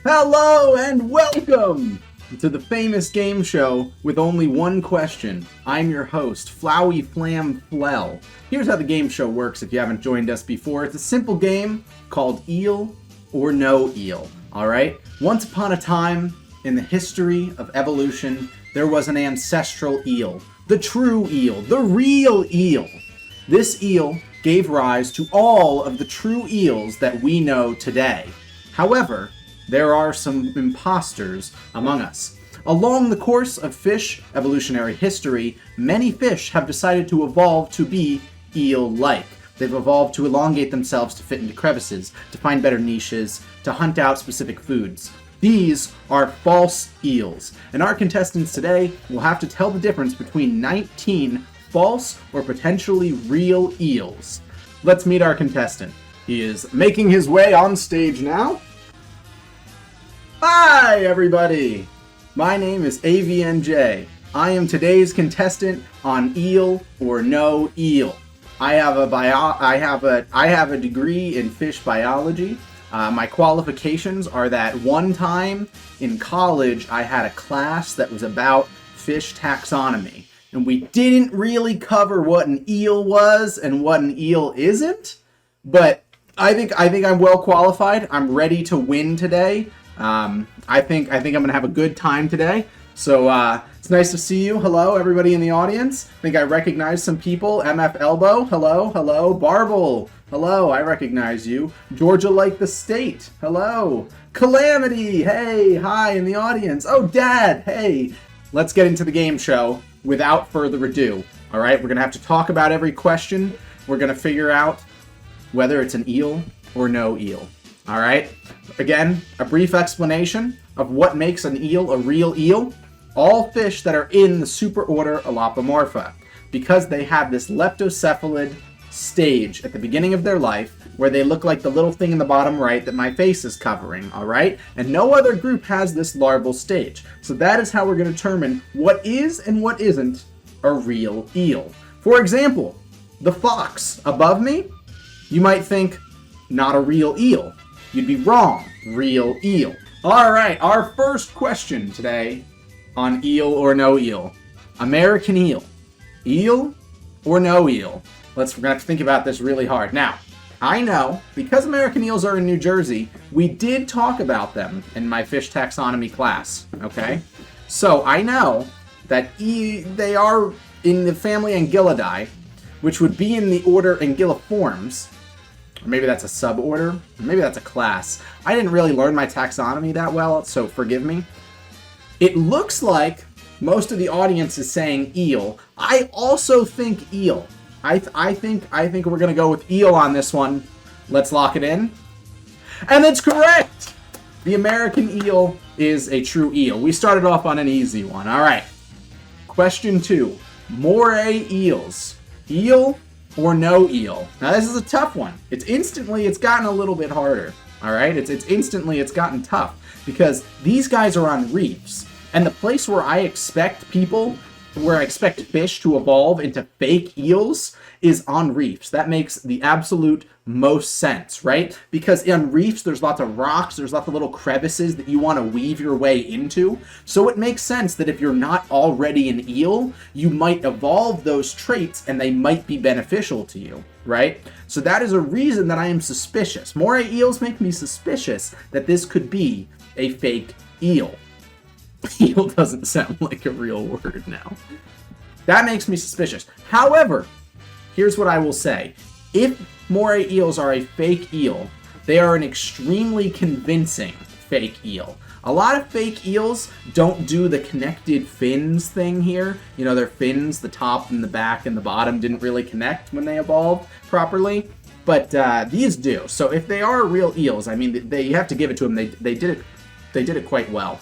Hello and welcome to the famous game show with only one question. I'm your host, Flowey Flam Flell. Here's how the game show works if you haven't joined us before. It's a simple game called Eel or No Eel, alright? Once upon a time, in the history of evolution, there was an ancestral eel. The true eel, the real eel. This eel gave rise to all of the true eels that we know today. However, there are some imposters among us. Along the course of fish evolutionary history, many fish have decided to evolve to be eel-like. They've evolved to elongate themselves to fit into crevices, to find better niches, to hunt out specific foods. These are false eels, and our contestants today will have to tell the difference between 19 false or potentially real eels. Let's meet our contestant. He is making his way on stage now. Hi, everybody! My name is AVNJ. I am today's contestant on Eel or No Eel. I have a degree in fish biology. My qualifications are that one time in college I had a class that was about fish taxonomy, and we didn't really cover what an eel was and what an eel isn't. But I think I'm well qualified. I'm ready to win today. I think I'm gonna have a good time today. So it's nice to see you. Hello, everybody in the audience. I think I recognize some people. MF Elbow, hello, hello. Barble, hello, I recognize you. Georgia like the state, hello. Calamity, hey, hi in the audience. Oh, Dad, hey. Let's get into the game show without further ado. All right, we're gonna have to talk about every question. We're gonna figure out whether it's an eel or no eel. All right. Again, a brief explanation of what makes an eel a real eel. All fish that are in the superorder Elopomorpha, because they have this leptocephalid stage at the beginning of their life where they look like the little thing in the bottom right that my face is covering, all right? And no other group has this larval stage. So that is how we're going to determine what is and what isn't a real eel. For example, the fox above me, you might think, not a real eel. You'd be wrong. Real eel. All right, our first question today on Eel or No Eel. American eel. Eel or no eel? We're going to have to think about this really hard. Now, I know, because American eels are in New Jersey, we did talk about them in my fish taxonomy class, okay? So I know that they are in the family Anguillidae, which would be in the order Anguilliformes. Or maybe that's a suborder, or maybe that's a class. I didn't really learn my taxonomy that well, so forgive me. It looks like most of the audience is saying eel. I also think eel. I think we're gonna go with eel on this one. Let's lock it in. And it's correct! The American eel is a true eel. We started off on an easy one. All right. Question 2. Moray eels. Eel or no eel? Now this is a tough one. It's gotten a little bit harder. All right, it's gotten tough because these guys are on reefs, and the place where I expect fish to evolve into fake eels is on reefs. That makes the absolute most sense, right? Because on reefs, there's lots of rocks, there's lots of little crevices that you want to weave your way into. So it makes sense that if you're not already an eel, you might evolve those traits and they might be beneficial to you, right? So that is a reason that I am suspicious. Moray eels make me suspicious that this could be a fake eel. Eel doesn't sound like a real word now. That makes me suspicious. However, here's what I will say. If moray eels are a fake eel, they are an extremely convincing fake eel. A lot of fake eels don't do the connected fins thing here. You know, their fins, the top and the back and the bottom didn't really connect when they evolved properly. But these do. So if they are real eels, I mean, you have to give it to them. They did it quite well.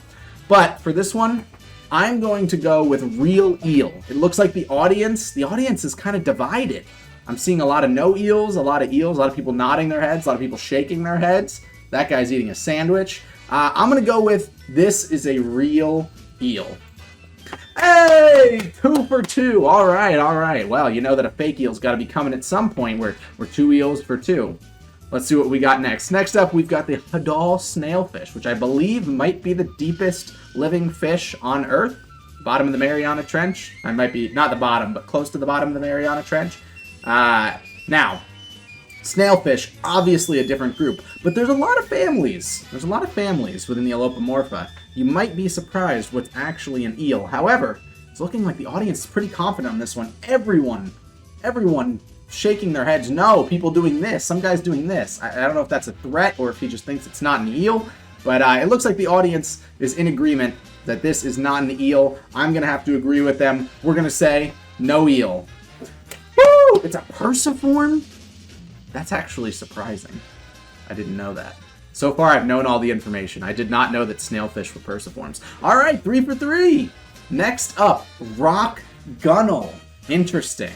But for this one, I'm going to go with real eel. It looks like the audience is kind of divided. I'm seeing a lot of no eels, a lot of eels, a lot of people nodding their heads, a lot of people shaking their heads. That guy's eating a sandwich. I'm going to go with this is a real eel. Hey! 2 for 2. All right. Well, you know that a fake eel's got to be coming at some point. We're 2 eels for 2. Let's see what we got next. Next up, we've got the Halosaur snailfish, which I believe might be the deepest living fish on Earth. Bottom of the Mariana Trench. I might be, not the bottom, but close to the bottom of the Mariana Trench. Now, snailfish, obviously a different group, but there's a lot of families. There's a lot of families within the Elopomorpha. You might be surprised what's actually an eel. However, it's looking like the audience is pretty confident on this one. Everyone shaking their heads. No, people doing this. Some guy's doing this. I don't know if that's a threat or if he just thinks it's not an eel, but it looks like the audience is in agreement that this is not an eel. I'm going to have to agree with them. We're going to say no eel. Woo! It's a persiform? That's actually surprising. I didn't know that. So far, I've known all the information. I did not know that snailfish were persiforms. All right, 3 for 3. Next up, rock gunnel. Interesting.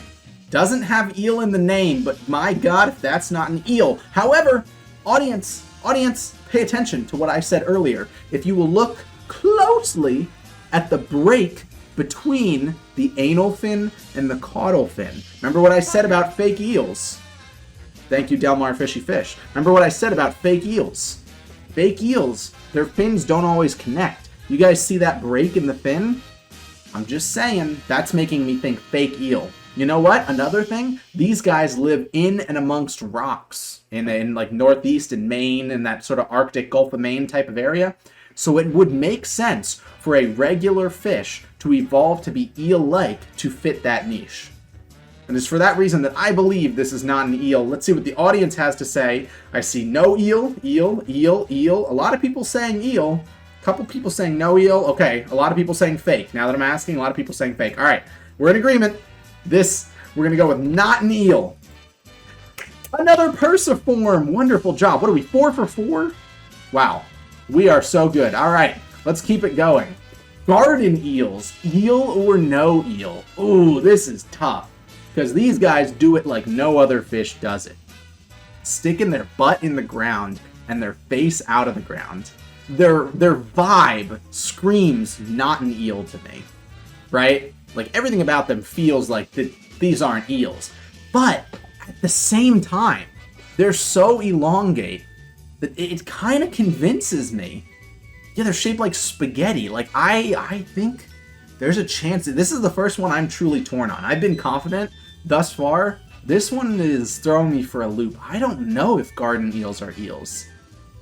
Doesn't have eel in the name, but my god, if that's not an eel. However, audience, pay attention to what I said earlier. If you will look closely at the break between the anal fin and the caudal fin. Remember what I said about fake eels? Thank you, Delmar Fishy Fish. Remember what I said about fake eels? Fake eels, their fins don't always connect. You guys see that break in the fin? I'm just saying, that's making me think fake eel. You know what? Another thing, these guys live in and amongst rocks in like northeast and Maine and that sort of Arctic Gulf of Maine type of area. So it would make sense for a regular fish to evolve to be eel-like to fit that niche. And it's for that reason that I believe this is not an eel. Let's see what the audience has to say. I see no eel, eel, eel, eel. A lot of people saying eel. A couple people saying no eel. Okay, a lot of people saying fake. Now that I'm asking, a lot of people saying fake. All right, we're in agreement. We're going to go with not an eel. Another persiform. Wonderful job. What are we, 4 for 4? Wow. We are so good. All right, let's keep it going. Garden eels. Eel or no eel? Ooh, this is tough. Because these guys do it like no other fish does it. Sticking their butt in the ground and their face out of the ground. Their vibe screams not an eel to me. Right? Like, everything about them feels like these aren't eels. But at the same time, they're so elongate that it kind of convinces me. Yeah, they're shaped like spaghetti. Like, I think there's a chance that this is the first one I'm truly torn on. I've been confident thus far. This one is throwing me for a loop. I don't know if garden eels are eels.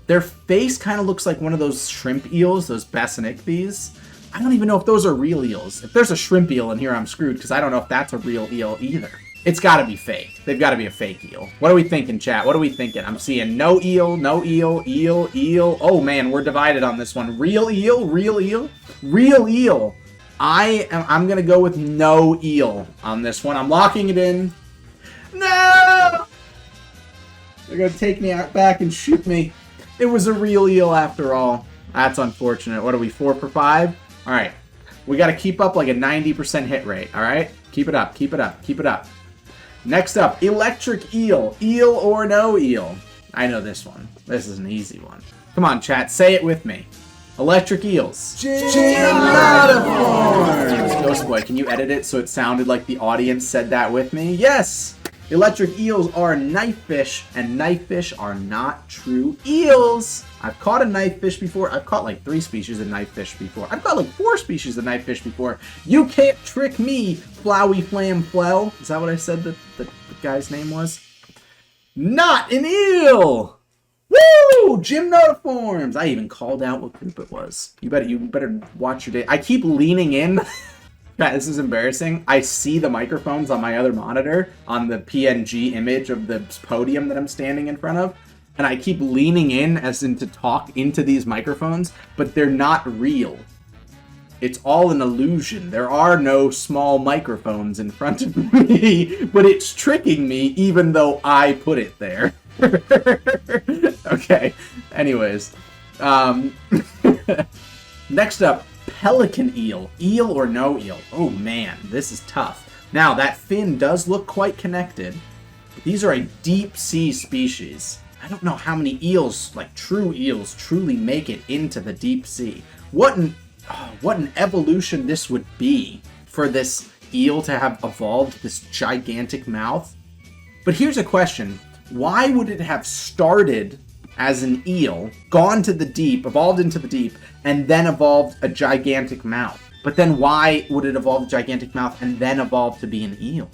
Their face kind of looks like one of those shrimp eels, those bassinicthys. I don't even know if those are real eels. If there's a shrimp eel in here, I'm screwed, because I don't know if that's a real eel either. It's got to be fake. They've got to be a fake eel. What are we thinking, chat? What are we thinking? I'm seeing no eel, eel, eel. Oh, man, we're divided on this one. Real eel, real eel, real eel. I'm going to go with no eel on this one. I'm locking it in. No! They're going to take me out back and shoot me. It was a real eel after all. That's unfortunate. What are we, 4 for 5? All right. We got to keep up like a 90% hit rate, all right? Keep it up, keep it up, keep it up. Next up, electric eel. Eel or no eel? I know this one. This is an easy one. Come on, chat. Say it with me. Electric eels. Gymnotiforms. Ghost Boy, can you edit it so it sounded like the audience said that with me? Yes! Electric eels are knife fish, and knife fish are not true eels. I've caught a knife fish before. I've caught like 3 species of knife fish before. I've caught like 4 species of knife fish before. You can't trick me, Flowy Flam Flell. Is that what I said the guy's name was? Not an eel! Woo! Gymnotiforms! I even called out what group it was. You better watch your day. I keep leaning in. Matt, this is embarrassing. I see the microphones on my other monitor on the PNG image of the podium that I'm standing in front of, and I keep leaning in as in to talk into these microphones, but they're not real. It's all an illusion. There are no small microphones in front of me, but it's tricking me even though I put it there. Okay, anyways. Next up, Pelican eel. Eel or no eel? Oh man, this is tough. Now, that fin does look quite connected. But these are a deep sea species. I don't know how many eels, like true eels, truly make it into the deep sea. What an evolution this would be for this eel to have evolved this gigantic mouth. But here's a question. Why would it have started as an eel, gone to the deep, evolved into the deep, and then evolved a gigantic mouth? But then why would it evolve a gigantic mouth and then evolve to be an eel?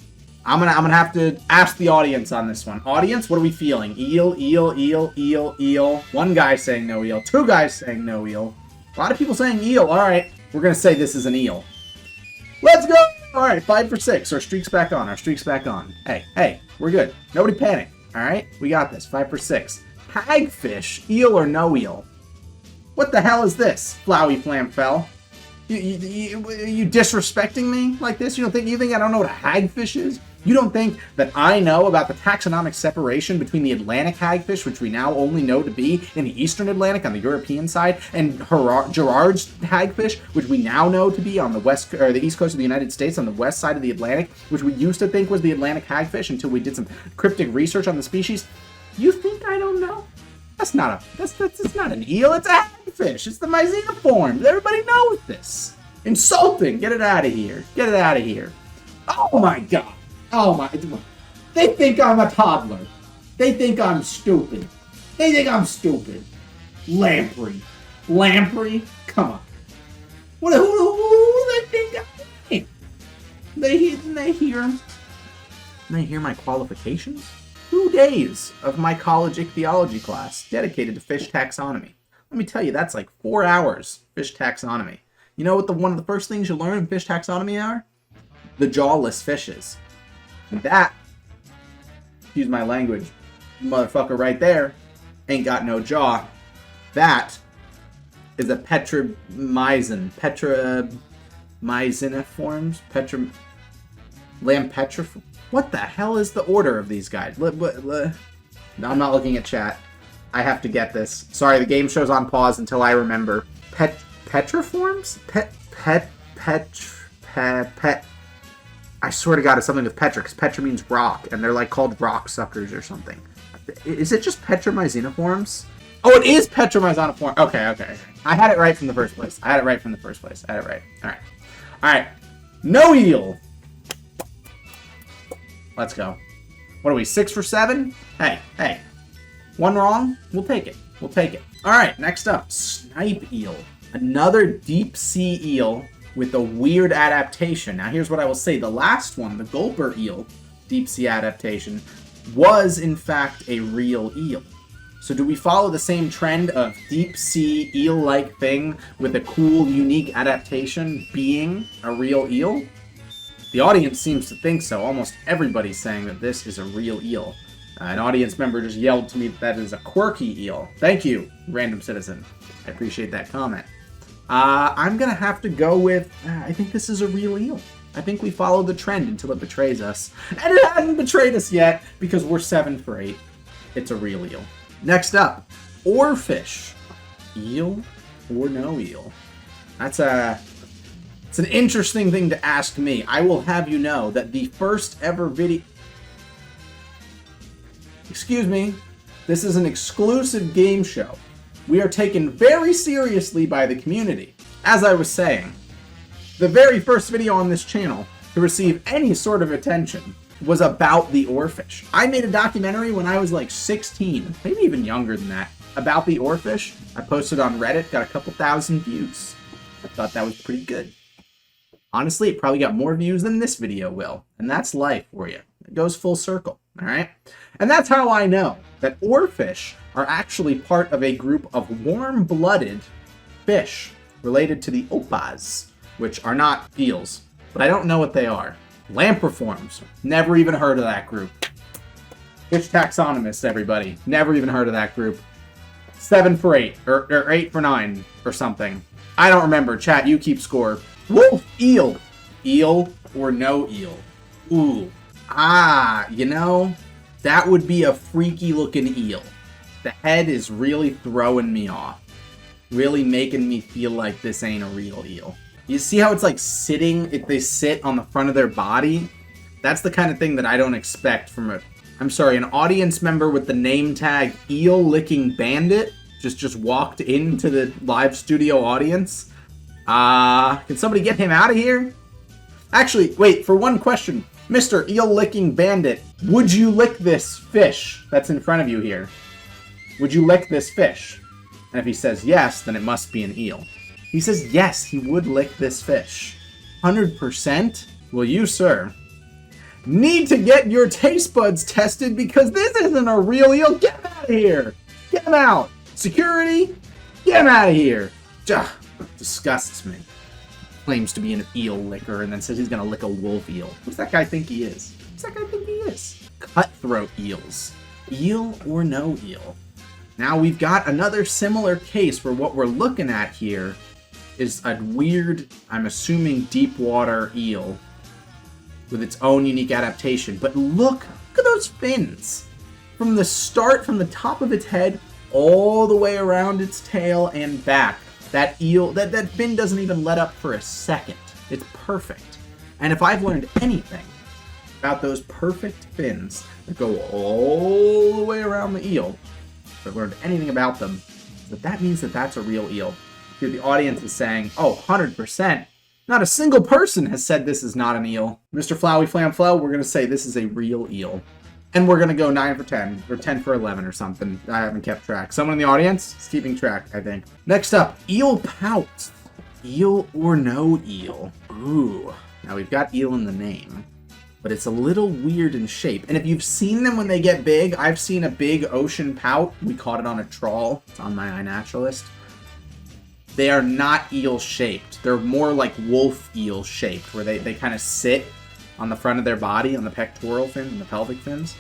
I'm gonna have to ask the audience on this one. Audience, what are we feeling? Eel, eel, eel, eel, eel. One guy saying no eel. Two guys saying no eel. A lot of people saying eel. All right, we're gonna say this is an eel. Let's go! All right, 5 for 6. Our streak's back on. Our streak's back on. Hey, we're good. Nobody panic. All right, we got this. 5 for 6. Hagfish, eel or no eel? What the hell is this, Flowey Flamfell? You disrespecting me like this? You think I don't know what a hagfish is? You don't think that I know about the taxonomic separation between the Atlantic hagfish, which we now only know to be in the Eastern Atlantic on the European side, and Gerard's hagfish, which we now know to be on the west or the east coast of the United States on the west side of the Atlantic, which we used to think was the Atlantic hagfish until we did some cryptic research on the species? You think I don't know? That's not an eel. It's a hagfish. It's the Myxeniformes. Everybody knows this. Insulting. Get it out of here. Get it out of here. Oh my God. Oh my. They think I'm a toddler. They think I'm stupid. They think I'm stupid. Lamprey. Lamprey? Come on. Who do they think I am? They hear my qualifications? 2 days of my college ichthyology class dedicated to fish taxonomy. Let me tell you, that's like 4 hours fish taxonomy. You know what one of the first things you learn in fish taxonomy are? The jawless fishes. And that, excuse my language, motherfucker right there, ain't got no jaw. That is a Myxeniformes? Lampetriform? What the hell is the order of these guys? No, I'm not looking at chat. I have to get this. Sorry, the game show's on pause until I remember. Petriforms? I swear to God, it's something with Petra, because Petra means rock, and they're like called rock suckers or something. Is it just Petromyxeniformes? Oh, it is Petromyxeniformes. Okay. I had it right from the first place. I had it right. All right. No eel. Let's go. What are we, 6 for 7? Hey. One wrong? We'll take it. All right, next up, Snipe Eel. Another deep sea eel with a weird adaptation. Now, here's what I will say. The last one, the gulper eel, deep sea adaptation, was, in fact, a real eel. So do we follow the same trend of deep sea eel-like thing with a cool, unique adaptation being a real eel? The audience seems to think so. Almost everybody's saying that this is a real eel. An audience member just yelled to me that is a quirky eel. Thank you, random citizen. I appreciate that comment. I'm going to have to go with, I think this is a real eel. I think we follow the trend until it betrays us. And it hasn't betrayed us yet because we're 7 for 8. It's a real eel. Next up, Orfish. Eel or no eel? It's an interesting thing to ask me. I will have you know that the first ever video... Excuse me. This is an exclusive game show. We are taken very seriously by the community. As I was saying, the very first video on this channel to receive any sort of attention was about the Orfish. I made a documentary when I was like 16, maybe even younger than that, about the Orfish. I posted on Reddit, got a couple thousand views. I thought that was pretty good. Honestly, it probably got more views than this video will, and that's life for you. It goes full circle, all right? And that's how I know that Orfish are actually part of a group of warm-blooded fish related to the opahs, which are not eels, but I don't know what they are. Lampriforms. Never even heard of that group. Fish taxonomists, everybody. Never even heard of that group. 7 for 8, or 8 for 9, or something. I don't remember. Chat, you keep score. Wolf eel. Eel or no eel? Ooh. You know, that would be a freaky looking eel. The head is really throwing me off. Really making me feel like this ain't a real eel. You see how it's like sitting, if they sit on the front of their body? That's the kind of thing that I don't expect from an audience member with the name tag Eel Licking Bandit just walked into the live studio audience. Can somebody get him out of here? Actually, wait, for one question, Mr. Eel-licking bandit, would you lick this fish that's in front of you here? Would you lick this fish? And if he says yes, then it must be an eel. He says yes, he would lick this fish. 100%? Well, you, sir, need to get your taste buds tested because this isn't a real eel. Get him out of here. Get him out. Security, get him out of here. Ugh, disgusts me. Claims to be an eel licker and then says he's going to lick a wolf eel. Who's that guy think he is? Who's that guy think he is? Cutthroat eels. Eel or no eel? Now we've got another similar case where what we're looking at here is a weird, I'm assuming, deep water eel with its own unique adaptation. But look at those fins. From the start, from the top of its head, all the way around its tail and back. That eel, that fin doesn't even let up for a second. It's perfect. And if I've learned anything about those perfect fins that go all the way around the eel, if I've learned anything about them, that means that that's a real eel. Here the audience is saying, oh, 100%. Not a single person has said this is not an eel. Mr. Flowey Flam Flow, we're going to say this is a real eel. And we're going to go 9 for 10, or 10 for 11 or something. I haven't kept track. Someone in the audience is keeping track, I think. Next up, Eel Pout. Eel or no eel? Ooh. Now we've got eel in the name, but it's a little weird in shape. And if you've seen them when they get big, I've seen a big ocean pout. We caught it on a trawl. It's on my iNaturalist. They are not eel shaped. They're more like wolf eel shaped, where they kind of sit on the front of their body, on the pectoral fin and the pelvic fins.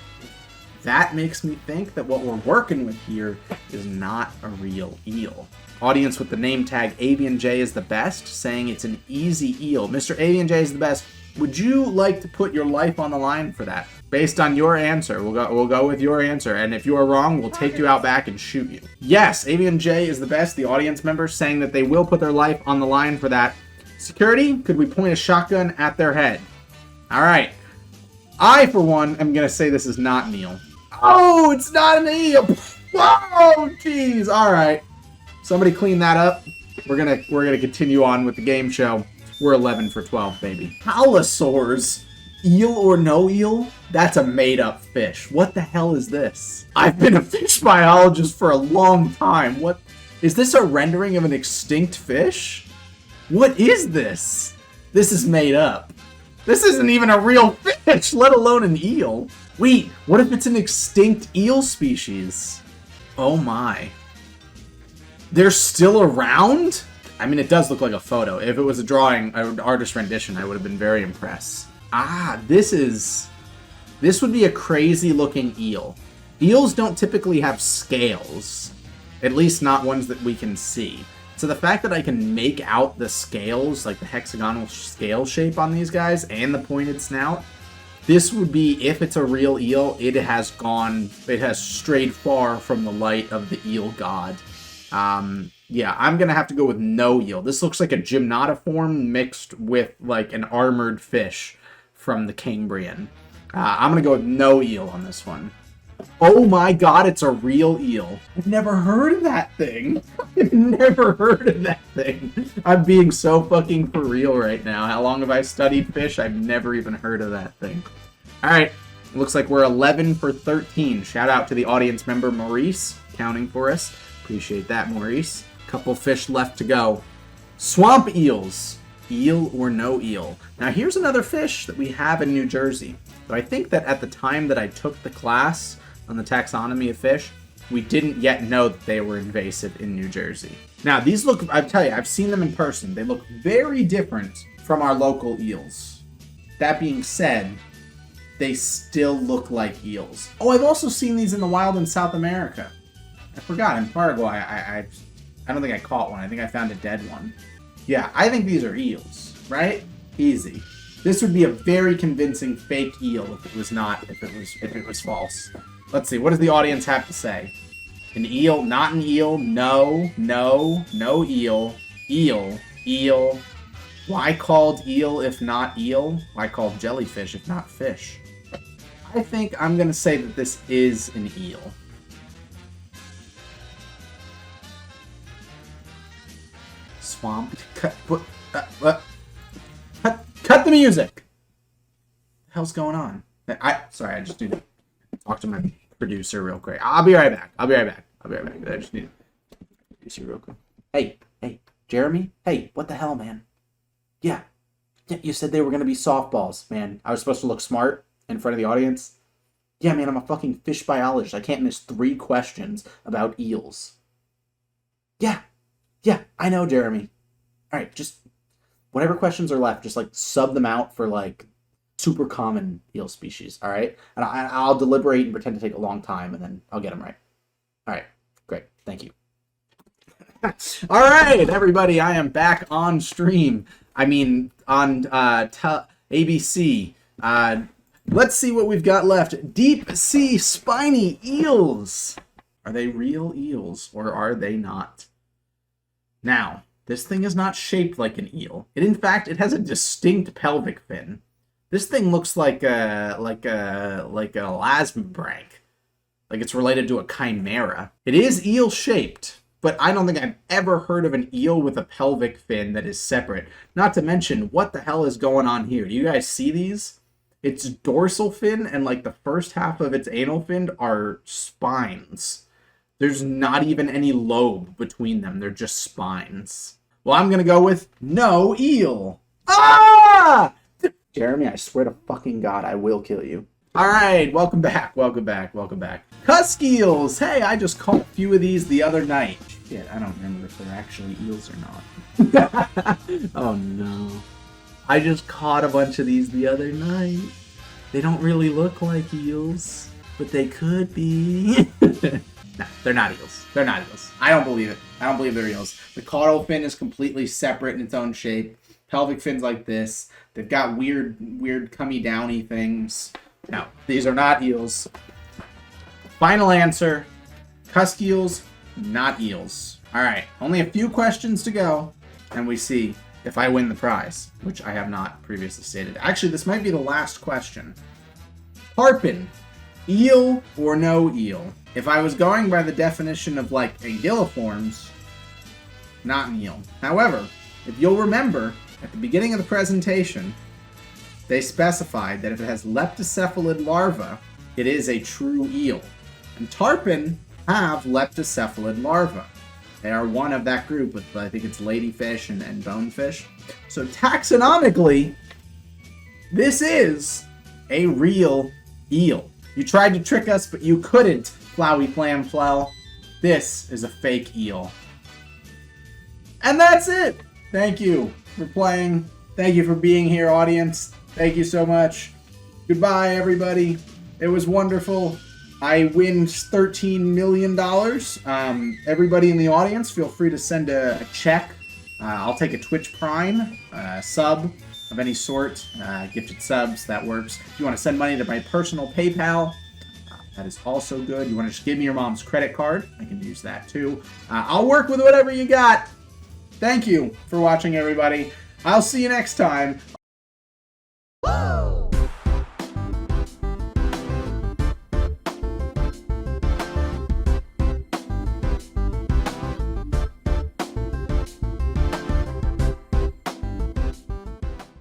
That makes me think that what we're working with here is not a real eel. Audience with the name tag AVNJ is the best, saying it's an easy eel. Mr. AVNJ is the best. Would you like to put your life on the line for that? Based on your answer, we'll go with your answer, and if you are wrong, we'll take you out back and shoot you. Yes, AVNJ is the best. The audience members saying that they will put their life on the line for that. Security, could we point a shotgun at their head? All right. I, for one, am going to say this is not an eel. Oh, it's not an eel. Whoa, jeez. All right. Somebody clean that up. We're gonna continue on with the game show. We're 11 for 12, baby. Halosaurs. Eel or no eel? That's a made-up fish. What the hell is this? I've been a fish biologist for a long time. What? Is this a rendering of an extinct fish? What is this? This is made up. This isn't even a real fish, let alone an eel. Wait, what if it's an extinct eel species? Oh my. They're still around? I mean, it does look like a photo. If it was a drawing, an artist rendition, I would have been very impressed. Ah, this would be a crazy looking eel. Eels don't typically have scales, at least not ones that we can see. So the fact that I can make out the scales, like the hexagonal scale shape on these guys and the pointed snout, this would be, if it's a real eel, it has strayed far from the light of the eel god. Yeah, I'm going to have to go with no eel. This looks like a gymnotiform mixed with like an armored fish from the Cambrian. I'm going to go with no eel on this one. Oh my god, it's a real eel. I've never heard of that thing. I've never heard of that thing. I'm being so fucking for real right now. How long have I studied fish? I've never even heard of that thing. Alright, looks like we're 11 for 13. Shout out to the audience member Maurice, counting for us. Appreciate that, Maurice. Couple fish left to go. Swamp eels. Eel or no eel? Now here's another fish that we have in New Jersey. But I think that at the time that I took the class on the taxonomy of fish, we didn't yet know that they were invasive in New Jersey. Now these look, I tell you, I've seen them in person. They look very different from our local eels. That being said, they still look like eels. Oh, I've also seen these in the wild in South America. I forgot, in Paraguay, I don't think I caught one. I think I found a dead one. Yeah, I think these are eels, right? Easy. This would be a very convincing fake eel if it was false. Let's see, what does the audience have to say? An eel, not an eel, no eel, eel. Why called eel if not eel? Why called jellyfish if not fish? I think I'm gonna say that this is an eel. Swamp. Cut the music. hell's going on? Sorry, I just need to talk to my producer real quick. I'll be right back. I just need to produce you real quick. Hey, Jeremy? Hey, what the hell, man? Yeah, you said they were going to be softballs, man. I was supposed to look smart in front of the audience. Yeah, man, I'm a fucking fish biologist. I can't miss 3 questions about eels. Yeah, I know, Jeremy. All right, just whatever questions are left, just like sub them out for like super common eel species, all right? And I'll deliberate and pretend to take a long time, and then I'll get them right. All right, great, thank you. All right, everybody, I am back on stream. I mean, on ABC. Let's see what we've got left. Deep sea spiny eels. Are they real eels, or are they not? Now, this thing is not shaped like an eel. In fact, it has a distinct pelvic fin. This thing looks like a lasmabranch. Like it's related to a chimera. It is eel shaped, but I don't think I've ever heard of an eel with a pelvic fin that is separate. Not to mention, what the hell is going on here? Do you guys see these? Its dorsal fin and like the first half of its anal fin are spines. There's not even any lobe between them. They're just spines. Well, I'm going to go with no eel. Ah! Jeremy, I swear to fucking God, I will kill you. All right, welcome back. Cuskles! Hey, I just caught a few of these the other night. Shit, I don't remember if they're actually eels or not. Oh no. I just caught a bunch of these the other night. They don't really look like eels, but they could be. No, they're not eels. I don't believe it. I don't believe they're eels. The caudal fin is completely separate in its own shape. Pelvic fins like this. They've got weird cummy downy things. No, these are not eels. Final answer. Cuskles, not eels. All right, only a few questions to go, and we see if I win the prize, which I have not previously stated. Actually, this might be the last question. Tarpon, eel or no eel? If I was going by the definition of like anguilliforms, not an eel. However, if you'll remember, at the beginning of the presentation, they specified that if it has leptocephalid larvae, it is a true eel. And tarpon have leptocephalid larvae. They are one of that group with, I think it's ladyfish and bonefish. So taxonomically, this is a real eel. You tried to trick us, but you couldn't, Flowy Flam Flow. This is a fake eel. And that's it. Thank you for playing. Thank you for being here, audience. Thank you so much. Goodbye, everybody. It was wonderful. I win $13 million. Everybody in the audience, feel free to send a check. I'll take a Twitch Prime, sub of any sort, gifted subs, that works. If you want to send money to my personal PayPal, that is also good. You want to just give me your mom's credit card, I can use that too. I'll work with whatever you got. Thank you for watching, everybody. I'll see you next time.